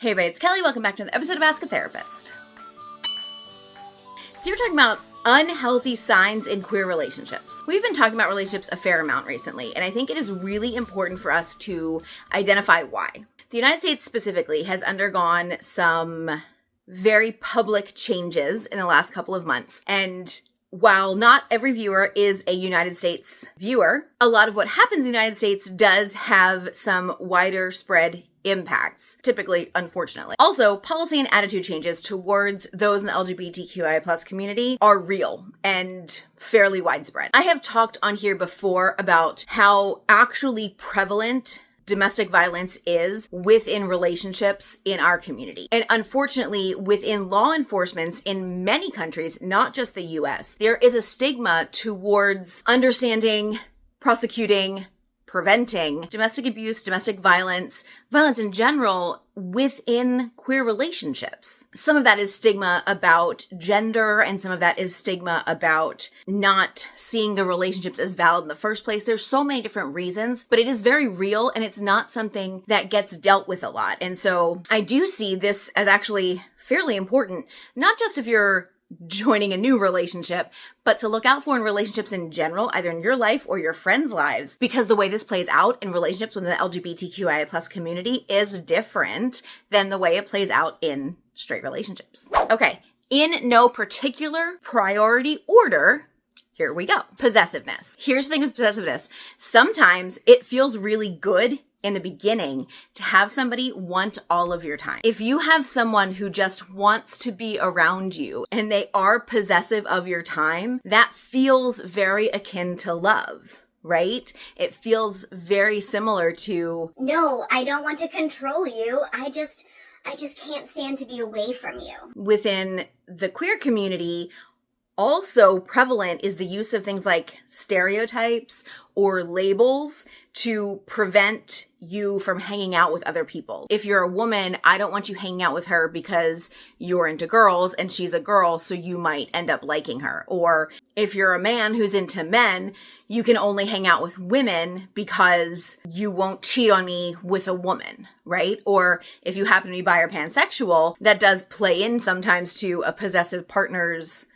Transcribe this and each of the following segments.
Hey everybody, it's Kelly. Welcome back to another episode of Ask a Therapist. Today we're talking about unhealthy signs in queer relationships. We've been talking about relationships a fair amount recently, and I think it is really important for us to identify why. The United States specifically has undergone some very public changes in the last couple of months, and while not every viewer is a United States viewer, a lot of what happens in the United States does have some wider spread impacts, typically, unfortunately. Also, policy and attitude changes towards those in the LGBTQIA community are real and fairly widespread. I have talked on here before about how actually prevalent domestic violence is within relationships in our community. And unfortunately, within law enforcement in many countries, not just the US, there is a stigma towards understanding, prosecuting, preventing domestic abuse, domestic violence, violence in general within queer relationships. Some of that is stigma about gender, and some of that is stigma about not seeing the relationships as valid in the first place. There's so many different reasons, but it is very real, and it's not something that gets dealt with a lot. And so I do see this as actually fairly important, not just if you're joining a new relationship, but to look out for in relationships in general, either in your life or your friends' lives, because the way this plays out in relationships within the LGBTQIA community is different than the way it plays out in straight relationships. Okay, in no particular priority order, here we go. Possessiveness. Here's the thing with possessiveness. Sometimes it feels really good in the beginning to have somebody want all of your time. If you have someone who just wants to be around you and they are possessive of your time, that feels very akin to love, right? It feels very similar to, no, I don't want to control you. I just can't stand to be away from you. Within the queer community, also prevalent is the use of things like stereotypes or labels to prevent you from hanging out with other people. If you're a woman, I don't want you hanging out with her because you're into girls and she's a girl, so you might end up liking her. Or if you're a man who's into men, you can only hang out with women because you won't cheat on me with a woman, right? Or if you happen to be bi or pansexual, that does play in sometimes to a possessive partner's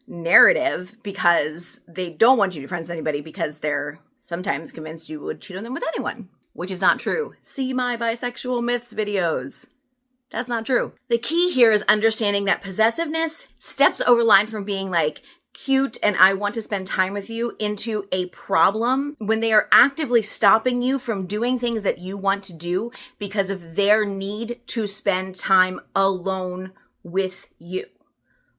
narrative because they don't want you to be friends with anybody because they're sometimes convinced you would cheat on them with anyone, which is not true. See my bisexual myths videos. That's not true. The key here is understanding that possessiveness steps over line from being like cute and I want to spend time with you into a problem when they are actively stopping you from doing things that you want to do because of their need to spend time alone with you.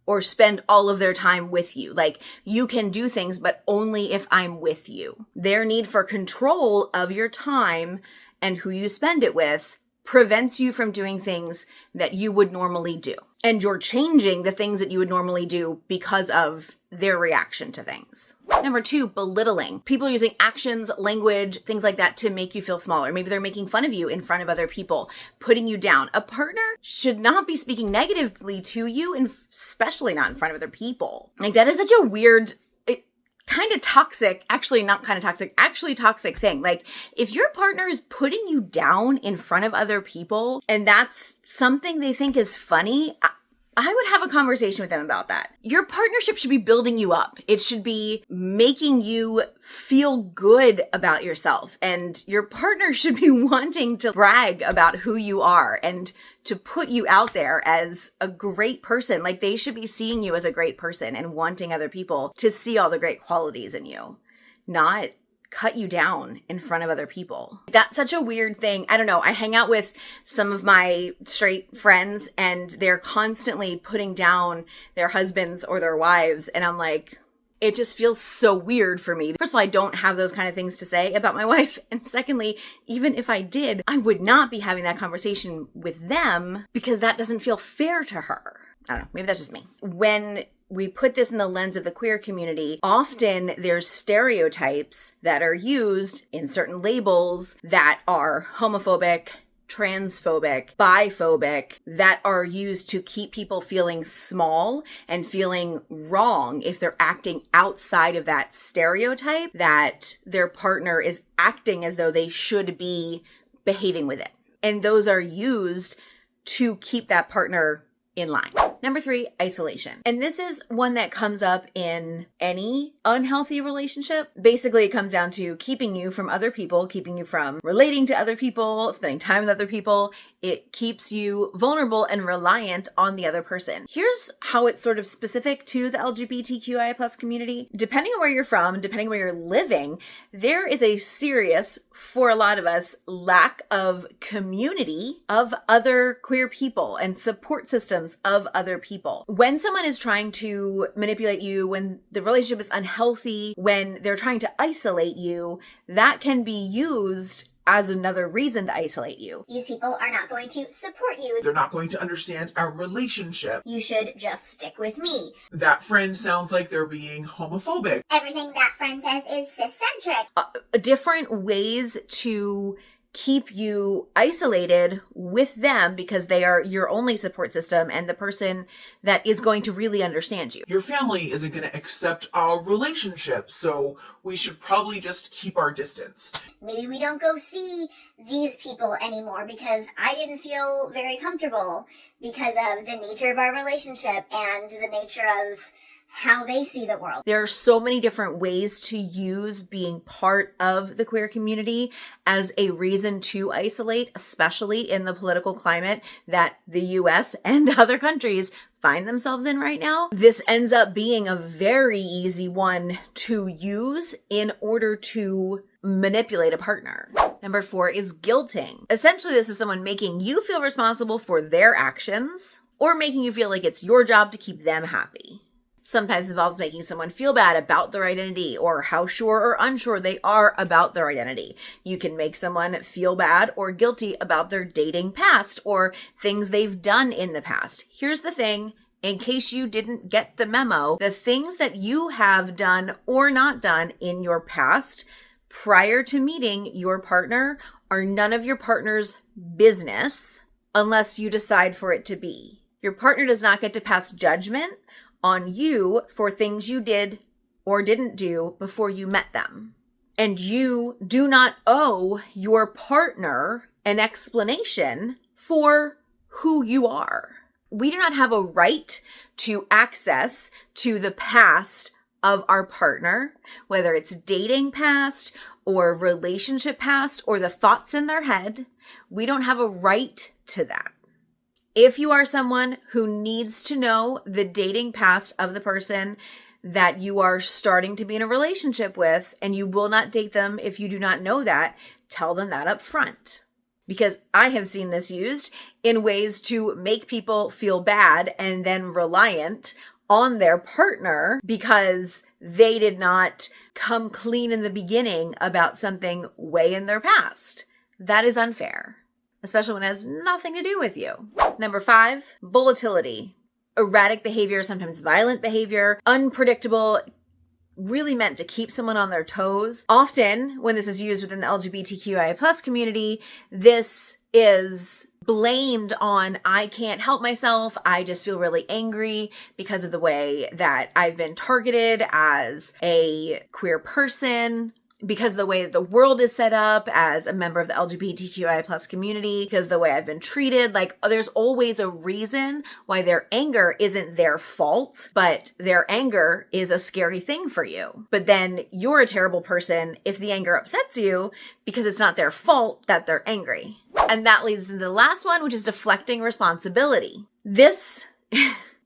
Or spend all of their time with you. Like, you can do things, but only if I'm with you. Their need for control of your time and who you spend it with prevents you from doing things that you would normally do. And you're changing the things that you would normally do because of their reaction to things. Number 2, belittling. People using actions, language, things like that to make you feel smaller. Maybe they're making fun of you in front of other people, putting you down. A partner should not be speaking negatively to you, and especially not in front of other people. Like, that is such a weird, kind of toxic, actually not kind of toxic, actually toxic thing. Like, if your partner is putting you down in front of other people and that's something they think is funny, I would have a conversation with them about that. Your partnership should be building you up. It should be making you feel good about yourself. And your partner should be wanting to brag about who you are and to put you out there as a great person. Like, they should be seeing you as a great person and wanting other people to see all the great qualities in you, not cut you down in front of other people. That's such a weird thing. I don't know. I hang out with some of my straight friends and they're constantly putting down their husbands or their wives. And I'm like, it just feels so weird for me. First of all, I don't have those kind of things to say about my wife. And secondly, even if I did, I would not be having that conversation with them because that doesn't feel fair to her. I don't know. Maybe that's just me. When we put this in the lens of the queer community, often there's stereotypes that are used in certain labels that are homophobic, transphobic, biphobic, that are used to keep people feeling small and feeling wrong if they're acting outside of that stereotype that their partner is acting as though they should be behaving with it. And those are used to keep that partner in line. Number 3, isolation. And this is one that comes up in any unhealthy relationship. Basically, it comes down to keeping you from other people, keeping you from relating to other people, spending time with other people. It keeps you vulnerable and reliant on the other person. Here's how it's sort of specific to the LGBTQIA plus community. Depending on where you're from, depending on where you're living, there is a serious, for a lot of us, lack of community of other queer people and support systems of other people. When someone is trying to manipulate you, when the relationship is unhealthy, when they're trying to isolate you, that can be used as another reason to isolate you. These people are not going to support you. They're not going to understand our relationship. You should just stick with me. That friend sounds like they're being homophobic. Everything that friend says is ciscentric. Different ways to keep you isolated with them because they are your only support system and the person that is going to really understand you. Your family isn't going to accept our relationship, so we should probably just keep our distance. Maybe we don't go see these people anymore because I didn't feel very comfortable because of the nature of our relationship and the nature of how they see the world. There are so many different ways to use being part of the queer community as a reason to isolate, especially in the political climate that the US and other countries find themselves in right now. This ends up being a very easy one to use in order to manipulate a partner. Number 4 is guilting. Essentially, this is someone making you feel responsible for their actions or making you feel like it's your job to keep them happy. Sometimes involves making someone feel bad about their identity or how sure or unsure they are about their identity. You can make someone feel bad or guilty about their dating past or things they've done in the past. Here's the thing, in case you didn't get the memo, the things that you have done or not done in your past prior to meeting your partner are none of your partner's business unless you decide for it to be. Your partner does not get to pass judgment on you for things you did or didn't do before you met them. And you do not owe your partner an explanation for who you are. We do not have a right to access to the past of our partner, whether it's dating past or relationship past or the thoughts in their head. We don't have a right to that. If you are someone who needs to know the dating past of the person that you are starting to be in a relationship with, and you will not date them if you do not know that, tell them that up front. Because I have seen this used in ways to make people feel bad and then reliant on their partner because they did not come clean in the beginning about something way in their past. That is unfair, especially when it has nothing to do with you. Number 5, volatility. Erratic behavior, sometimes violent behavior, unpredictable, really meant to keep someone on their toes. Often, when this is used within the LGBTQIA plus community, this is blamed on, I can't help myself, I just feel really angry because of the way that I've been targeted as a queer person, because of the way that the world is set up as a member of the LGBTQI plus community, because of the way I've been treated. Like, there's always a reason why their anger isn't their fault, but their anger is a scary thing for you. But then you're a terrible person if the anger upsets you because it's not their fault that they're angry. And that leads into the last one, which is deflecting responsibility. This,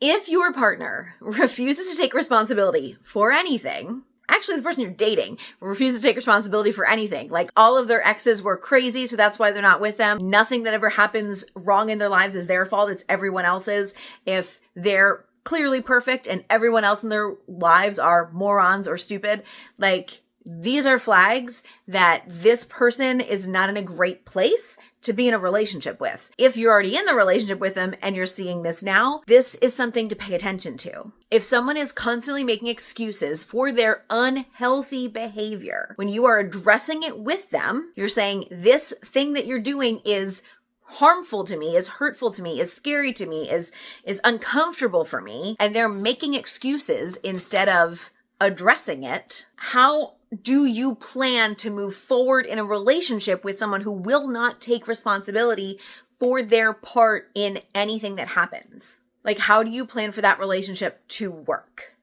if your partner refuses to take responsibility for anything, actually the person you're dating refuses to take responsibility for anything. Like, all of their exes were crazy, so that's why they're not with them. Nothing that ever happens wrong in their lives is their fault. It's everyone else's. If they're clearly perfect and everyone else in their lives are morons or stupid, like, these are flags that this person is not in a great place to be in a relationship with. If you're already in the relationship with them and you're seeing this now, this is something to pay attention to. If someone is constantly making excuses for their unhealthy behavior, when you are addressing it with them, you're saying, this thing that you're doing is harmful to me, is hurtful to me, is scary to me, is uncomfortable for me, and they're making excuses instead of addressing it, how do you plan to move forward in a relationship with someone who will not take responsibility for their part in anything that happens. Like, how do you plan for that relationship to work?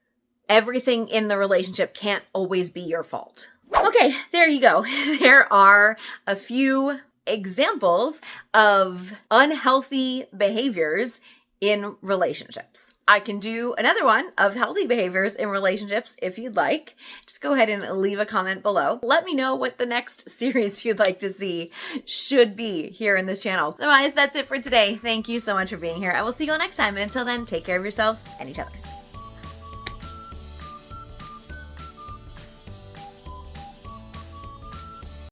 Everything in the relationship can't always be your fault. Okay, there you go. There are a few examples of unhealthy behaviors in relationships. I can do another one of healthy behaviors in relationships if you'd like. Just go ahead and leave a comment below. Let me know what the next series you'd like to see should be here in this channel. Otherwise, that's it for today. Thank you so much for being here. I will see you all next time. And until then, take care of yourselves and each other.